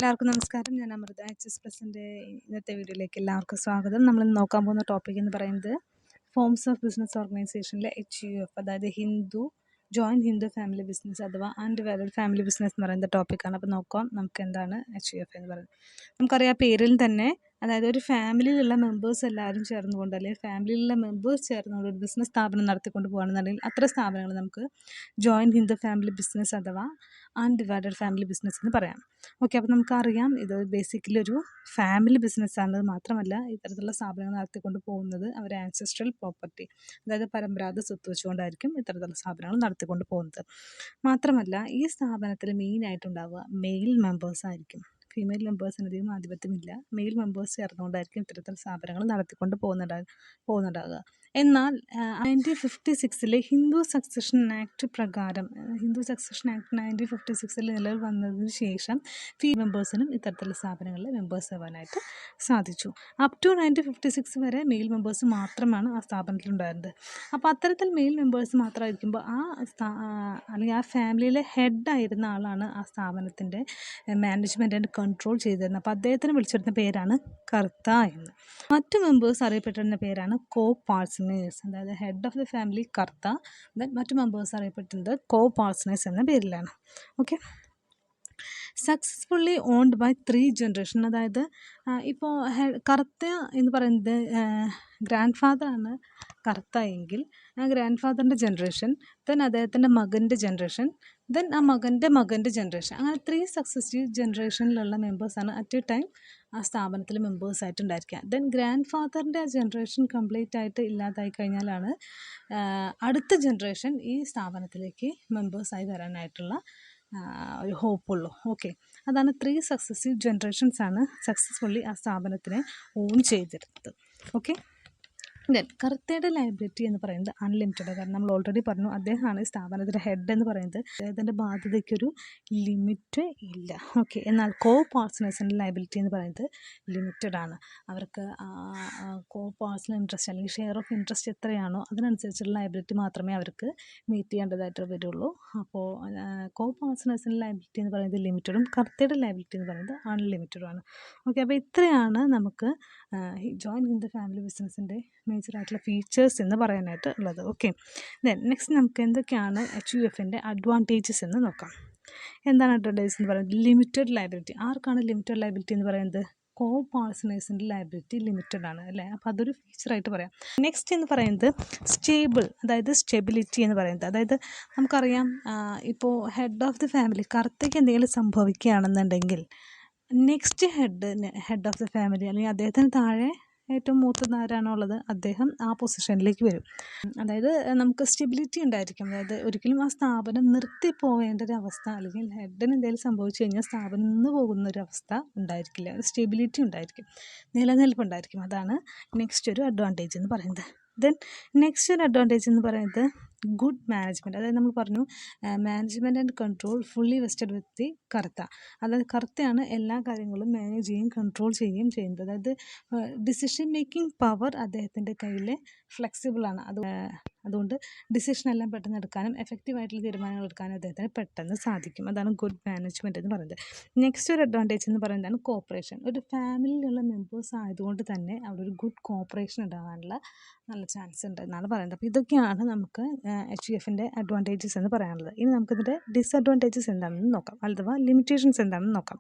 എല്ലാവർക്കും നമസ്കാരം. ഞാൻ അമൃത എച്ച്.എസ്.പ്ലസിൻ്റെ ഇന്നത്തെ വീഡിയോയിലേക്ക് എല്ലാവർക്കും സ്വാഗതം. നമ്മൾ നോക്കാൻ പോകുന്ന ടോപ്പിക് എന്ന് പറയുന്നത് ഫോംസ് ഓഫ് ബിസിനസ് ഓർഗനൈസേഷനിലെ HUF, അതായത് ജോയിൻറ്റ് ഹിന്ദു ഫാമിലി ബിസിനസ് അഥവാ അൺഡിവൈഡഡ് ഫാമിലി ബിസിനസ് എന്ന് പറയുന്ന ടോപ്പിക്കാണ്. അപ്പോൾ നോക്കാം നമുക്ക് എന്താണ് HUF എന്ന് പറയുന്നത്. നമുക്കറിയാം പേരിൽ തന്നെ, അതായത് ഒരു ഫാമിലിയിലുള്ള മെമ്പേഴ്സ് എല്ലാവരും ചേർന്നുകൊണ്ട്, അല്ലെങ്കിൽ ഫാമിലിയിലുള്ള മെമ്പേഴ്സ് ചേർന്നുകൊണ്ട് ഒരു ബിസിനസ് സ്ഥാപനം നടത്തിക്കൊണ്ട് പോകുകയാണെന്നുണ്ടെങ്കിൽ അത്ര സ്ഥാപനങ്ങൾ നമുക്ക് ജോയിൻറ്റ് ഹിന്ദു ഫാമിലി ബിസിനസ് അഥവാ അൺഡിവൈഡഡ് ഫാമിലി ബിസിനസ് എന്ന് പറയാം. ഓക്കെ, അപ്പോൾ നമുക്കറിയാം ഇത് ബേസിക്കലി ഒരു ഫാമിലി ബിസിനസ്സാണ്. മാത്രമല്ല ഇത്തരത്തിലുള്ള സ്ഥാപനങ്ങൾ നടത്തിക്കൊണ്ട് പോകുന്നത് അവരുടെ ആൻസെസ്ട്രൽ പ്രോപ്പർട്ടി, അതായത് പരമ്പരാഗത സ്വത്ത് വെച്ചുകൊണ്ടായിരിക്കും ഇത്തരത്തിലുള്ള സ്ഥാപനങ്ങൾ നടത്തിക്കൊണ്ട് പോകുന്നത്. മാത്രമല്ല ഈ സ്ഥാപനത്തിൽ മെയിനായിട്ടുണ്ടാവുക മെയിൽ മെമ്പേഴ്സ് ആയിരിക്കും. ഫീമെയിൽ മെമ്പേഴ്സിന് അധികം ആധിപത്യമില്ല. മെയിൽ മെമ്പേഴ്സ് ചേർന്നുകൊണ്ടായിരിക്കും ഇത്തരത്തിലുള്ള സ്ഥാപനങ്ങൾ നടത്തിക്കൊണ്ട് പോകുന്നുണ്ടാകുക. എന്നാൽ 1956 ഹിന്ദു സക്സഷൻ ആക്ട് പ്രകാരം, ഹിന്ദു സക്സഷൻ ആക്ട് 1956 നിലവിൽ വന്നതിന് ശേഷം ഫീമെയിൽ മെമ്പേഴ്സിനും ഇത്തരത്തിലുള്ള സ്ഥാപനങ്ങളിൽ മെമ്പേഴ്സ് ആവാനായിട്ട് സാധിച്ചു. അപ് ടു 1956 വരെ മെയിൽ മെമ്പേഴ്സ് മാത്രമാണ് ആ സ്ഥാപനത്തിലുണ്ടായിരുന്നത്. അപ്പോൾ അത്തരത്തിൽ മെയിൽ മെമ്പേഴ്സ് മാത്രമായിരിക്കുമ്പോൾ അല്ലെങ്കിൽ ആ ഫാമിലിയിലെ ഹെഡായിരുന്ന ആളാണ് ആ സ്ഥാപനത്തിൻ്റെ മാനേജ്മെൻറ്റ് ആൻഡ് കൺട്രോൾ ചെയ്തിരുന്നത്. അപ്പോൾ അദ്ദേഹത്തിന് വിളിച്ചിരുന്ന പേരാണ് കർത്ത എന്ന്. മറ്റു മെമ്പേഴ്സ് അറിയപ്പെട്ടിരുന്ന പേരാണ് കോ പാർട്ട്നേഴ്സ്, അതായത് head of the family karta, then മറ്റു മെമ്പേഴ്സ് അറിയപ്പെട്ടിരുന്നത് കോ പാർട്ട്നേഴ്സ് എന്ന പേരിലാണ്. Okay, successfully owned by 3 generation, അതായത് ഇപ്പോൾ കർത്ത എന്ന് പറയുന്നത് ഗ്രാൻഡ് ഫാദറാണ് കർത്ത എങ്കിൽ ആ ഗ്രാൻഡ് ഫാദറിൻ്റെ ജനറേഷൻ, ദെൻ അദ്ദേഹത്തിൻ്റെ മകൻ്റെ ജനറേഷൻ, ദെൻ ആ മകൻ്റെ ജനറേഷൻ, അങ്ങനെ 3 സക്സസീവ് ജനറേഷനിലുള്ള മെമ്പേഴ്സാണ് അറ്റ് എ ടൈം ആ സ്ഥാപനത്തിൽ മെമ്പേഴ്സായിട്ട് ഉണ്ടായിരിക്കുക. ദെൻ ഗ്രാൻഡ് ഫാദറിൻ്റെ ആ ജനറേഷൻ കംപ്ലീറ്റ് ആയിട്ട് ഇല്ലാതായി കഴിഞ്ഞാലാണ് അടുത്ത ജനറേഷൻ ഈ സ്ഥാപനത്തിലേക്ക് മെമ്പേഴ്സായി വരാനായിട്ടുള്ള ഒരു ഹോപ്പുള്ളൂ. ഓക്കെ, അതാണ് 3 സക്സസീവ് ജനറേഷൻസാണ് സക്സസ്ഫുള്ളി ആ സ്ഥാപനത്തിനെ ഓൺ ചെയ്തിരുന്നത്. ഓക്കെ, ദെൻ കർത്തയുടെ ലയബിലിറ്റി എന്ന് പറയുന്നത് അൺലിമിറ്റഡ്. കാരണം നമ്മൾ ഓൾറെഡി പറഞ്ഞു അദ്ദേഹമാണ് ഈ സ്ഥാപനത്തിൻ്റെ ഹെഡ് എന്ന് പറയുന്നത്. അദ്ദേഹത്തിൻ്റെ ബാധ്യതയ്ക്കൊരു ലിമിറ്റ് ഇല്ല. ഓക്കെ, എന്നാൽ കോ പാർട്ട്നേഴ്സിൻ്റെ ലയബിലിറ്റി എന്ന് പറയുന്നത് ലിമിറ്റഡ് ആണ്. അവർക്ക് കോ പാർട്ട്നർ ഇൻട്രസ്റ്റ് അല്ലെങ്കിൽ ഷെയർ ഓഫ് ഇൻട്രസ്റ്റ് എത്രയാണോ അതിനനുസരിച്ചുള്ള ലയബിലിറ്റി മാത്രമേ അവർക്ക് മീറ്റ് ചെയ്യേണ്ടതായിട്ട് വരുള്ളൂ. അപ്പോൾ കോ പാർട്ട്നേഴ്സിൻ്റെ ലയബിലിറ്റി എന്ന് പറയുന്നത് ലിമിറ്റഡും കർത്തയുടെ ലയബിലിറ്റി എന്ന് പറയുന്നത് അൺലിമിറ്റഡുമാണ്. ഓക്കെ, അപ്പോൾ ഇത്രയാണ് നമുക്ക് ജോയിൻറ്റ് ഹിന്ദു ഫാമിലി ബിസിനസ്സിൻ്റെ മേജറായിട്ടുള്ള ഫീച്ചേഴ്സ് എന്ന് പറയാനായിട്ട് ഉള്ളത്. ഓക്കെ, ദെൻ നെക്സ്റ്റ് നമുക്ക് എന്തൊക്കെയാണ് HUFൻ്റെ അഡ്വാൻറ്റേജസ് എന്ന് നോക്കാം. എന്താണ് അഡ്വാൻറ്റേജസ് എന്ന് പറയുന്നത്? Limited liability. ആർക്കാണ് ലിമിറ്റഡ് ലയബിലിറ്റി എന്ന് പറയുന്നത്? കോ പാർട്ട്നേഴ്സിൻ്റെ ലയബിലിറ്റി ലിമിറ്റഡ് ആണ് അല്ലേ. അപ്പോൾ അതൊരു ഫീച്ചറായിട്ട് പറയാം. നെക്സ്റ്റ് എന്ന് പറയുന്നത് സ്റ്റേബിൾ, അതായത് സ്റ്റെബിലിറ്റി എന്ന് പറയുന്നത്, അതായത് നമുക്കറിയാം ഇപ്പോൾ ഹെഡ് ഓഫ് ദി ഫാമിലി കർത്തയ്ക്ക് എന്തെങ്കിലും സംഭവിക്കുകയാണെന്നുണ്ടെങ്കിൽ next head of the family അല്ലെങ്കിൽ അദ്ദേഹത്തിന് താഴെ ഏറ്റവും മൂത്തത് ആരാണോ ഉള്ളത് അദ്ദേഹം ആ പൊസിഷനിലേക്ക് വരും. അതായത് നമുക്ക് സ്റ്റെബിലിറ്റി ഉണ്ടായിരിക്കും. അതായത് ഒരിക്കലും ആ സ്ഥാപനം നിർത്തിപ്പോവേണ്ട ഒരു അവസ്ഥ, അല്ലെങ്കിൽ ഹെഡിന് എന്തെങ്കിലും സംഭവിച്ചു കഴിഞ്ഞാൽ സ്ഥാപനം നിന്ന് പോകുന്ന ഒരു അവസ്ഥ ഉണ്ടായിരിക്കില്ല. സ്റ്റെബിലിറ്റി ഉണ്ടായിരിക്കും, നിലനിൽപ്പുണ്ടായിരിക്കും. അതാണ് നെക്സ്റ്റ് ഒരു അഡ്വാൻറ്റേജ് എന്ന് പറയുന്നത്. ദെൻ നെക്സ്റ്റ് ഒരു അഡ്വാൻറ്റേജ് എന്ന് പറയുന്നത് ഗുഡ് മാനേജ്മെൻറ്റ്. അതായത് നമ്മൾ പറഞ്ഞു management and control fully vested with the karta. അതായത് കർത്തയാണ് എല്ലാ കാര്യങ്ങളും മാനേജ് ചെയ്യുകയും കൺട്രോൾ ചെയ്യുകയും ചെയ്യുന്നത്. അതായത് ഡിസിഷൻ മേക്കിംഗ് പവർ അദ്ദേഹത്തിൻ്റെ കയ്യിൽ ഫ്ലെക്സിബിളാണ്. അതുകൊണ്ട് ഡിസിഷനെല്ലാം പെട്ടെന്ന് എടുക്കാനും എഫക്റ്റീവായിട്ടുള്ള തീരുമാനങ്ങൾ എടുക്കാനും അദ്ദേഹത്തിന് പെട്ടെന്ന് സാധിക്കും. അതാണ് ഗുഡ് മാനേജ്മെൻറ്റ് എന്ന് പറയുന്നത്. നെക്സ്റ്റ് ഒരു അഡ്വാൻറ്റേജ് എന്ന് പറയുന്നതാണ് കോപ്പറേഷൻ. ഒരു ഫാമിലിയിലുള്ള മെമ്പേഴ്സ് ആയതുകൊണ്ട് തന്നെ അവിടെ ഒരു ഗുഡ് കോപ്പറേഷൻ ഉണ്ടാകാനുള്ള നല്ല ചാൻസ് ഉണ്ട് എന്നാണ് പറയുന്നത്. അപ്പോൾ ഇതൊക്കെയാണ് നമുക്ക് HUFൻ്റെ അഡ്വാൻറ്റേജസ് എന്ന് പറയാനുള്ളത്. ഇനി നമുക്കിതിൻ്റെ ഡിസഡ്വാൻറ്റേജസ് എന്താണെന്ന് നോക്കാം, അഥവാ ലിമിറ്റേഷൻസ് എന്താണെന്ന് നോക്കാം.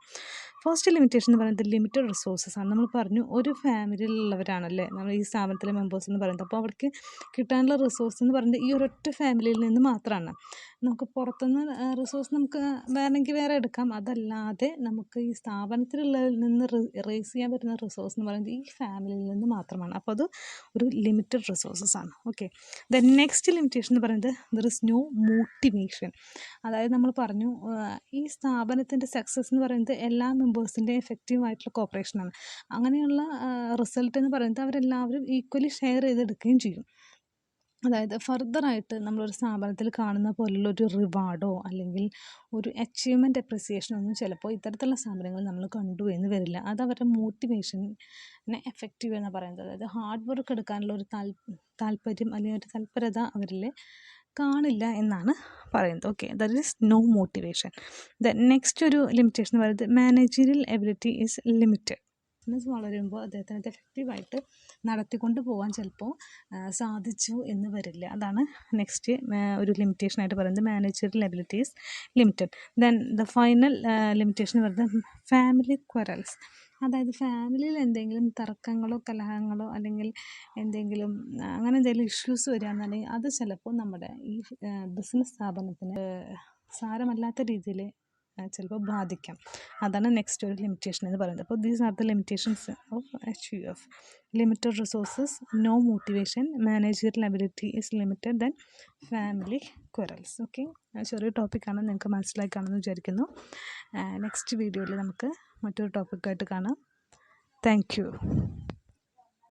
ഫസ്റ്റ് ലിമിറ്റേഷൻ എന്ന് പറയുന്നത് ലിമിറ്റഡ് റിസോഴ്സസ് ആണ്. നമ്മൾ പറഞ്ഞു ഒരു ഫാമിലിയിലുള്ളവരാണല്ലേ നമ്മൾ ഈ സ്ഥാപനത്തിലെ മെമ്പേഴ്സ് എന്ന് പറയുന്നത്. അപ്പോൾ അവർക്ക് കിട്ടാനുള്ള റിസോഴ്സ് എന്ന് പറയുന്നത് ഈ ഒരൊറ്റ ഫാമിലിയിൽ നിന്ന് മാത്രമാണ്. നമുക്ക് പുറത്തുനിന്ന് റിസോഴ്സ് നമുക്ക് വേണമെങ്കിൽ വേറെ എടുക്കാം. അതല്ലാതെ നമുക്ക് ഈ സ്ഥാപനത്തിലുള്ളതിൽ നിന്ന് റേസ് ചെയ്യാൻ പറ്റുന്ന റിസോഴ്സ് എന്ന് പറയുന്നത് ഈ ഫാമിലിയിൽ നിന്ന് മാത്രമാണ്. അപ്പോൾ അത് ഒരു ലിമിറ്റഡ് റിസോഴ്സസ് ആണ്. ഓക്കെ, ദെൻ നെക്സ്റ്റ് ലിമിറ്റേഷൻ എന്ന് പറയുന്നത് ദർ ഇസ് നോ മോട്ടിവേഷൻ. അതായത് നമ്മൾ പറഞ്ഞു ഈ സ്ഥാപനത്തിൻ്റെ സക്സസ് എന്ന് പറയുന്നത് എല്ലാ മെമ്പേഴ്സിൻ്റെ എഫക്റ്റീവായിട്ടുള്ള കോപ്പറേഷനാണ്. അങ്ങനെയുള്ള റിസൾട്ട് എന്ന് പറയുന്നത് അവരെല്ലാവരും ഈക്വലി ഷെയർ ചെയ്തെടുക്കുകയും ചെയ്യും. അതായത് ഫർദറായിട്ട് നമ്മളൊരു സ്ഥാപനത്തിൽ കാണുന്ന പോലുള്ളൊരു റിവാർഡോ അല്ലെങ്കിൽ ഒരു അച്ചീവ്മെൻറ്റ് അപ്രിസിയേഷനോ ഒന്നും ചിലപ്പോൾ ഇത്തരത്തിലുള്ള സ്ഥാപനങ്ങൾ നമ്മൾ കണ്ടു എന്ന് വരില്ല. അത് അവരുടെ മോട്ടിവേഷനെ എഫക്റ്റീവ് എന്ന് പറയുന്നത്. അതായത് ഹാർഡ് വർക്ക് എടുക്കാനുള്ള ഒരു താല്പര്യം അല്ലെങ്കിൽ ഒരു തൽപരത അവരിൽ കാണില്ല എന്നാണ് പറയുന്നത്. Okay, that is no motivation. Then next ഒരു ലിമിറ്റേഷൻ എന്ന് പറയുന്നത് managerial ability is limited. Business വളരുമ്പോൾ അദ്ദേഹത്തിന് അത് എഫക്റ്റീവായിട്ട് നടത്തിക്കൊണ്ട് പോകാൻ ചിലപ്പോൾ സാധിച്ചു എന്ന് വരില്ല. അതാണ് നെക്സ്റ്റ് ഒരു ലിമിറ്റേഷനായിട്ട് പറയുന്നത്, managerial ability is limited. Then the final limitation എന്ന് പറയുന്നത് ഫാമിലി ക്വറൽസ്. അതായത് ഫാമിലിയിൽ എന്തെങ്കിലും തർക്കങ്ങളോ കലഹങ്ങളോ അല്ലെങ്കിൽ എന്തെങ്കിലും അങ്ങനെ എന്തെങ്കിലും ഇഷ്യൂസ് വരികയാണെന്നുണ്ടെങ്കിൽ അത് ചിലപ്പോൾ നമ്മുടെ ഈ ബിസിനസ് സ്ഥാപനത്തിന് സാരമല്ലാത്ത രീതിയിൽ ചിലപ്പോൾ ബാധിക്കാം. അതാണ് നെക്സ്റ്റ് ഒരു ലിമിറ്റേഷൻ എന്ന് പറയുന്നത്. അപ്പോൾ these are the limitations of HUF. Limited resources, no motivation, managerial ability is limited, then family quarrels. Okay, ചെറിയ ടോപ്പിക്കാണ്, നിങ്ങൾക്ക് മനസ്സിലായി കാണുമെന്ന് വിചാരിക്കുന്നു. നെക്സ്റ്റ് വീഡിയോയിൽ നമുക്ക് മറ്റൊരു ടോപ്പിക്കായിട്ട് കാണാം. Thank you.